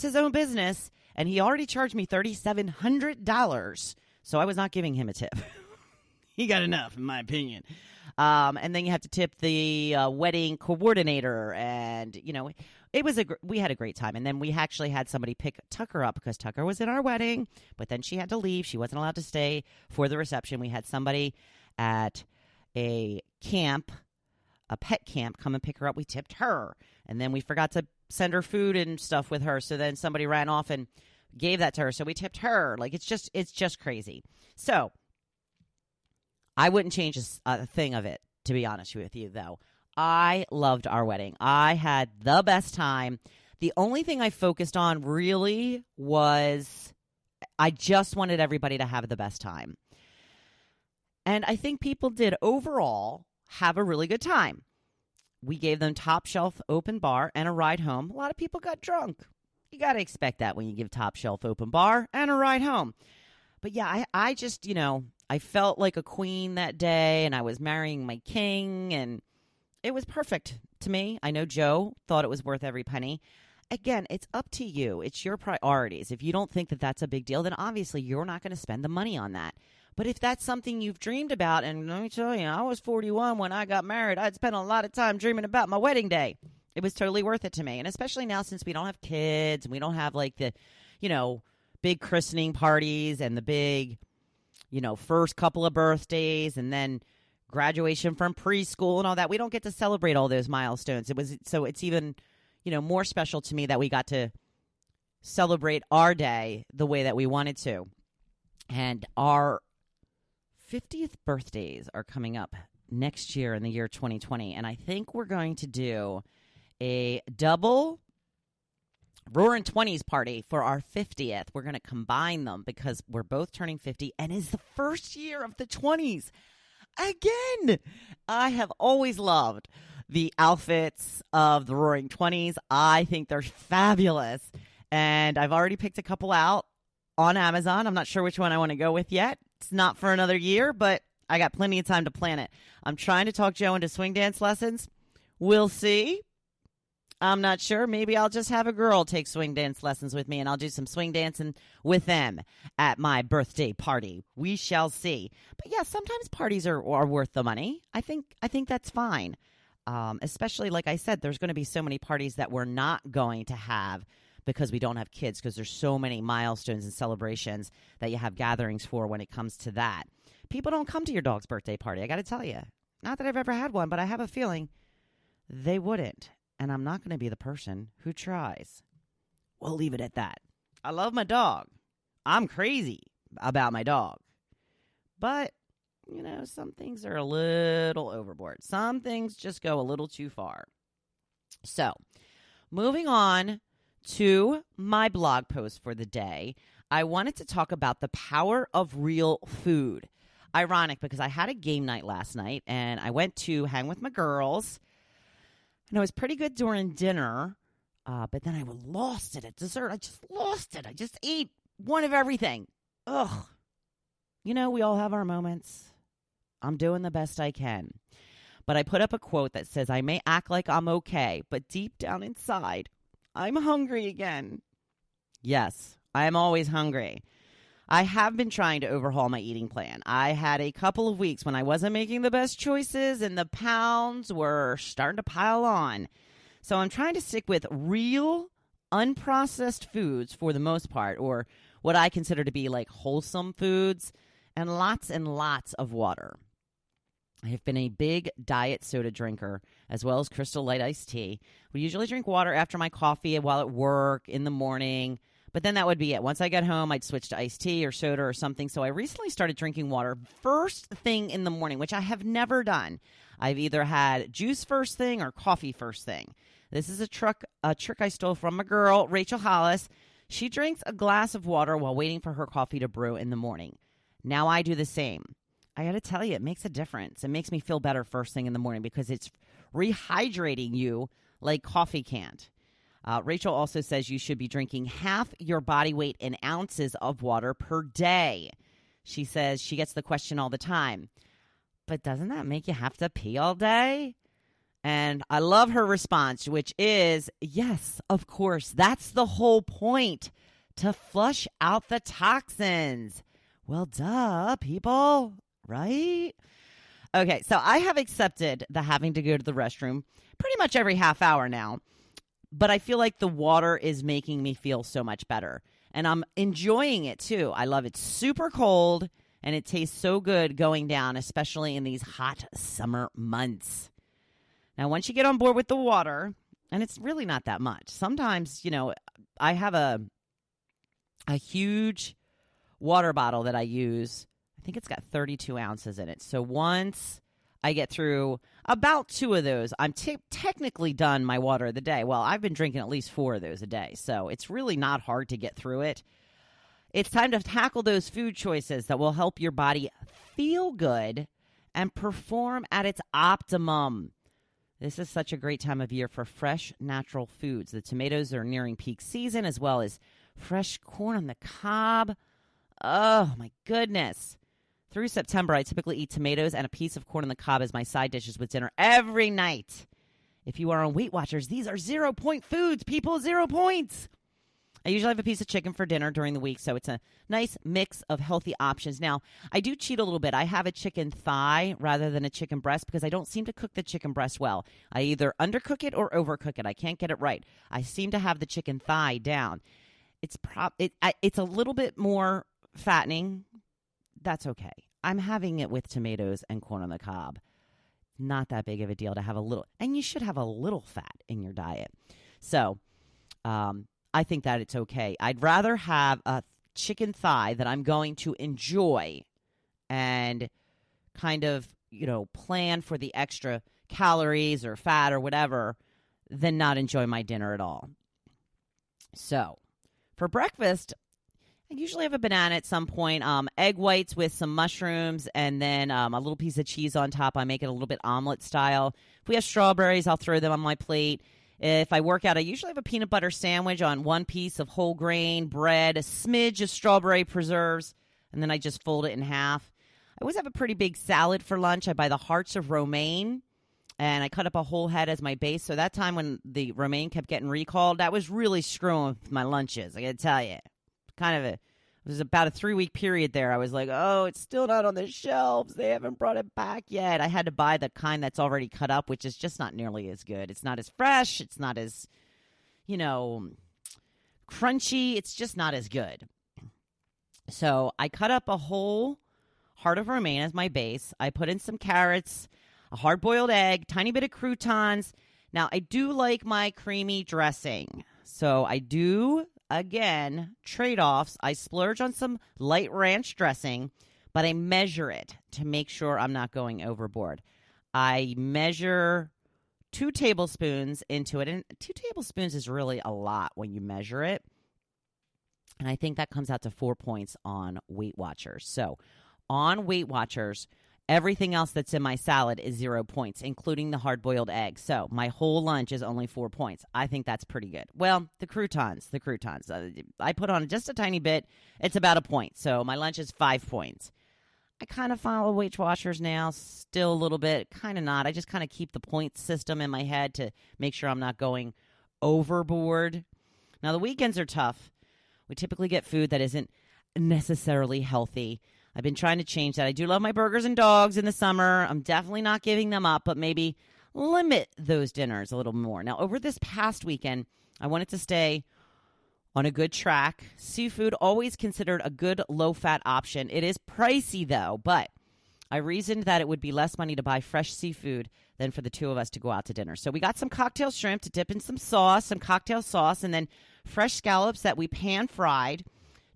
his own business, and he already charged me $3,700, so I was not giving him a tip. He got enough, in my opinion. And then you have to tip the wedding coordinator, and we had a great time. And then we actually had somebody pick Tucker up because Tucker was in our wedding, but then she had to leave. She wasn't allowed to stay for the reception. We had somebody at a pet camp, come and pick her up. We tipped her, and then we forgot to send her food and stuff with her. So then somebody ran off and gave that to her. So we tipped her. Like, it's just crazy. So I wouldn't change a thing of it, to be honest with you, though. I loved our wedding. I had the best time. The only thing I focused on really was I just wanted everybody to have the best time. And I think people did overall have a really good time. We gave them top shelf open bar and a ride home. A lot of people got drunk. You got to expect that when you give top shelf open bar and a ride home. But yeah, I just, I felt like a queen that day, and I was marrying my king, and it was perfect to me. I know Joe thought it was worth every penny. Again, it's up to you. It's your priorities. If you don't think that that's a big deal, then obviously you're not going to spend the money on that. But if that's something you've dreamed about, and let me tell you, I was 41 when I got married. I'd spent a lot of time dreaming about my wedding day. It was totally worth it to me. And especially now, since we don't have kids and we don't have like the, big christening parties and the big, first couple of birthdays and then graduation from preschool and all that. We don't get to celebrate all those milestones. It's even, more special to me that we got to celebrate our day the way that we wanted to. And our 50th birthdays are coming up next year in the year 2020. And I think we're going to do a double Roaring 20s party for our 50th. We're going to combine them because we're both turning 50 and it's the first year of the 20s. Again, I have always loved the outfits of the Roaring 20s. I think they're fabulous. And I've already picked a couple out on Amazon. I'm not sure which one I want to go with yet. It's not for another year, but I got plenty of time to plan it. I'm trying to talk Joe into swing dance lessons. We'll see. I'm not sure. Maybe I'll just have a girl take swing dance lessons with me, and I'll do some swing dancing with them at my birthday party. We shall see. But yeah, sometimes parties are worth the money. I think that's fine. Especially, like I said, there's going to be so many parties that we're not going to have because we don't have kids, because there's so many milestones and celebrations that you have gatherings for when it comes to that. People don't come to your dog's birthday party, I got to tell you. Not that I've ever had one, but I have a feeling they wouldn't. And I'm not going to be the person who tries. We'll leave it at that. I love my dog. I'm crazy about my dog. But, some things are a little overboard. Some things just go a little too far. So, moving on to my blog post for the day, I wanted to talk about the power of real food. Ironic, because I had a game night last night, and I went to hang with my girls. And it was pretty good during dinner, but then I lost it at dessert. I just lost it. I just ate one of everything. Ugh. We all have our moments. I'm doing the best I can. But I put up a quote that says, I may act like I'm okay, but deep down inside, I'm hungry again. Yes, I'm always hungry. I have been trying to overhaul my eating plan. I had a couple of weeks when I wasn't making the best choices and the pounds were starting to pile on. So I'm trying to stick with real, unprocessed foods for the most part, or what I consider to be like wholesome foods, and lots of water. I have been a big diet soda drinker, as well as Crystal Light iced tea. We usually drink water after my coffee while at work in the morning. But then that would be it. Once I got home, I'd switch to iced tea or soda or something. So I recently started drinking water first thing in the morning, which I have never done. I've either had juice first thing or coffee first thing. This is a trick I stole from my girl, Rachel Hollis. She drinks a glass of water while waiting for her coffee to brew in the morning. Now I do the same. I got to tell you, it makes a difference. It makes me feel better first thing in the morning because it's rehydrating you like coffee can't. Rachel also says you should be drinking half your body weight in ounces of water per day. She says she gets the question all the time, but doesn't that make you have to pee all day? And I love her response, which is, yes, of course. That's the whole point, to flush out the toxins. Well, duh, people, right? Okay, so I have accepted the having to go to the restroom pretty much every half hour now, but I feel like the water is making me feel so much better, and I'm enjoying it too. I love it super cold, and it tastes so good going down, especially in these hot summer months. Now, once you get on board with the water, and it's really not that much. Sometimes, I have a huge water bottle that I use. I think it's got 32 ounces in it. So once I get through about 2 of those, I'm technically done my water of the day. Well, I've been drinking at least 4 of those a day, so it's really not hard to get through it. It's time to tackle those food choices that will help your body feel good and perform at its optimum. This is such a great time of year for fresh, natural foods. The tomatoes are nearing peak season, as well as fresh corn on the cob. Oh, my goodness. Through September, I typically eat tomatoes and a piece of corn on the cob as my side dishes with dinner every night. If you are on Weight Watchers, these are 0-point foods, people, 0 points. I usually have a piece of chicken for dinner during the week, so it's a nice mix of healthy options. Now, I do cheat a little bit. I have a chicken thigh rather than a chicken breast because I don't seem to cook the chicken breast well. I either undercook it or overcook it. I can't get it right. I seem to have the chicken thigh down. It's a little bit more fattening. That's okay. I'm having it with tomatoes and corn on the cob. Not that big of a deal to have a little, and you should have a little fat in your diet. So, I think that it's okay. I'd rather have a chicken thigh that I'm going to enjoy and kind of, plan for the extra calories or fat or whatever than not enjoy my dinner at all. So, for breakfast, I usually have a banana at some point, egg whites with some mushrooms, and then a little piece of cheese on top. I make it a little bit omelet style. If we have strawberries, I'll throw them on my plate. If I work out, I usually have a peanut butter sandwich on 1 piece of whole grain bread, a smidge of strawberry preserves, and then I just fold it in half. I always have a pretty big salad for lunch. I buy the hearts of romaine, and I cut up a whole head as my base. So that time when the romaine kept getting recalled, that was really screwing with my lunches, I got to tell you. It was about a 3-week period there. I was like, oh, it's still not on the shelves. They haven't brought it back yet. I had to buy the kind that's already cut up, which is just not nearly as good. It's not as fresh. It's not as, crunchy. It's just not as good. So I cut up a whole heart of romaine as my base. I put in some carrots, a hard-boiled egg, tiny bit of croutons. Now, I do like my creamy dressing. So I do, again, trade-offs. I splurge on some light ranch dressing, but I measure it to make sure I'm not going overboard. I measure 2 tablespoons into it, and 2 tablespoons is really a lot when you measure it. And I think that comes out to 4 points on Weight Watchers. So on Weight Watchers, everything else that's in my salad is 0 points, including the hard-boiled egg. So my whole lunch is only 4 points. I think that's pretty good. Well, the croutons. I put on just a tiny bit. It's about a point. So my lunch is 5 points. I kind of follow Weight Watchers now, still a little bit, kind of not. I just kind of keep the point system in my head to make sure I'm not going overboard. Now, the weekends are tough. We typically get food that isn't necessarily healthy. I've been trying to change that. I do love my burgers and dogs in the summer. I'm definitely not giving them up, but maybe limit those dinners a little more. Now, over this past weekend, I wanted to stay on a good track. Seafood, always considered a good low-fat option. It is pricey, though, but I reasoned that it would be less money to buy fresh seafood than for the 2 of us to go out to dinner. So we got some cocktail shrimp to dip in some cocktail sauce, and then fresh scallops that we pan-fried.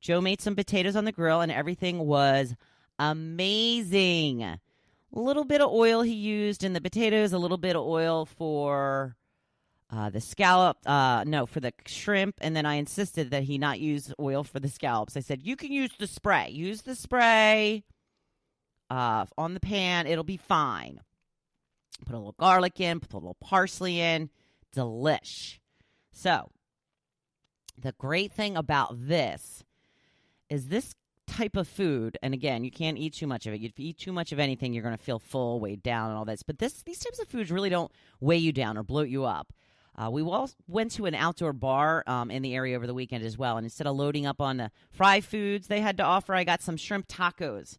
Joe made some potatoes on the grill, and everything was amazing. A little bit of oil he used in the potatoes, a little bit of oil for the for the shrimp, and then I insisted that he not use oil for the scallops. I said, you can use the spray. Use the spray on the pan. It'll be fine. Put a little garlic in, put a little parsley in. Delish. So, the great thing about this type of food, and again, you can't eat too much of it. If you eat too much of anything, you're going to feel full, weighed down, and all this. But these types of foods really don't weigh you down or bloat you up. We all went to an outdoor bar in the area over the weekend as well, and instead of loading up on the fried foods they had to offer, I got some shrimp tacos.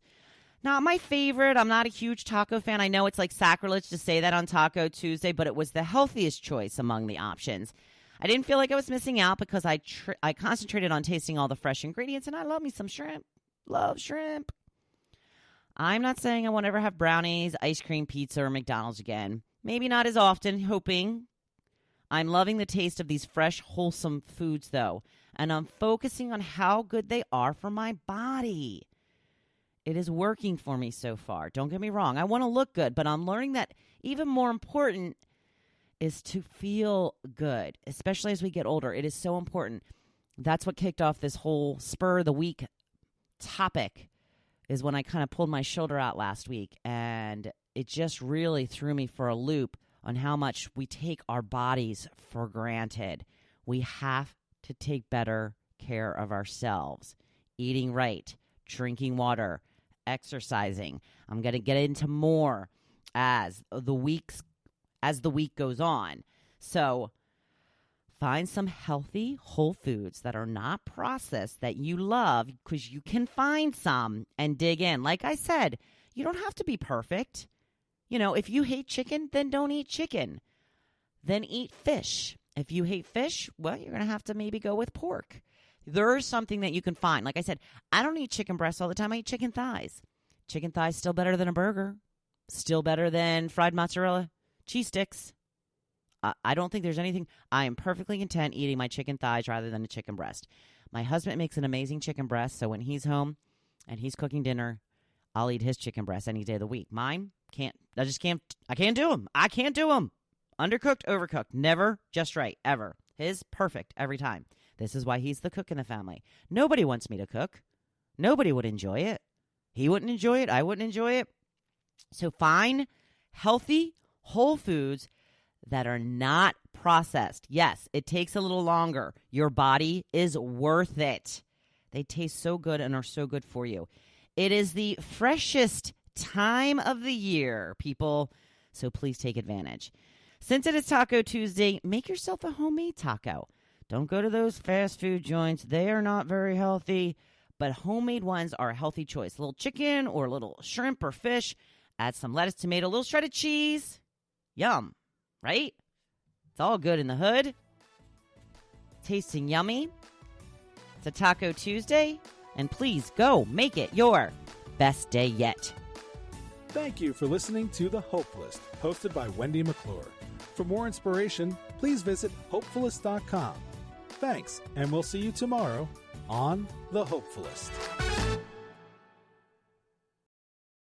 Not my favorite. I'm not a huge taco fan. I know it's like sacrilege to say that on Taco Tuesday, but it was the healthiest choice among the options. I didn't feel like I was missing out because I concentrated on tasting all the fresh ingredients, and I love me some shrimp. Love shrimp. I'm not saying I won't ever have brownies, ice cream, pizza, or McDonald's again. Maybe not as often, hoping. I'm loving the taste of these fresh, wholesome foods, though, and I'm focusing on how good they are for my body. It is working for me so far. Don't get me wrong. I want to look good, but I'm learning that even more important is to feel good, especially as we get older. It is so important. That's what kicked off this whole spur of the week topic, is when I kind of pulled my shoulder out last week, and it just really threw me for a loop on how much we take our bodies for granted. We have to take better care of ourselves. Eating right, drinking water, exercising. I'm going to get into more as the week goes on. So find some healthy whole foods that are not processed that you love, because you can find some, and dig in. Like I said, you don't have to be perfect. You know, if you hate chicken, then don't eat chicken. Then eat fish. If you hate fish, well, you're going to have to maybe go with pork. There's something that you can find. Like I said, I don't eat chicken breasts all the time. I eat chicken thighs. Chicken thighs still better than a burger. Still better than fried mozzarella cheese sticks. I don't think there's anything. I am perfectly content eating my chicken thighs rather than a chicken breast. My husband makes an amazing chicken breast, so when he's home and he's cooking dinner, I'll eat his chicken breast any day of the week. Mine, can't. I can't do them. I can't do them. Undercooked, overcooked. Never just right, ever. His, perfect every time. This is why he's the cook in the family. Nobody wants me to cook. Nobody would enjoy it. He wouldn't enjoy it. I wouldn't enjoy it. So find healthy, whole foods that are not processed. Yes, it takes a little longer. Your body is worth it. They taste so good and are so good for you. It is the freshest time of the year, people, so please take advantage. Since it is Taco Tuesday, make yourself a homemade taco. Don't go to those fast food joints. They are not very healthy, but homemade ones are a healthy choice. A little chicken or a little shrimp or fish. Add some lettuce, tomato, a little shredded cheese. Yum, right? It's all good in the hood. Tasting yummy. It's a Taco Tuesday, and please go make it your best day yet. Thank you for listening to The Hopefulist, hosted by Wendy McClure. For more inspiration, please visit hopefulist.com. Thanks, and we'll see you tomorrow on The Hopefulist.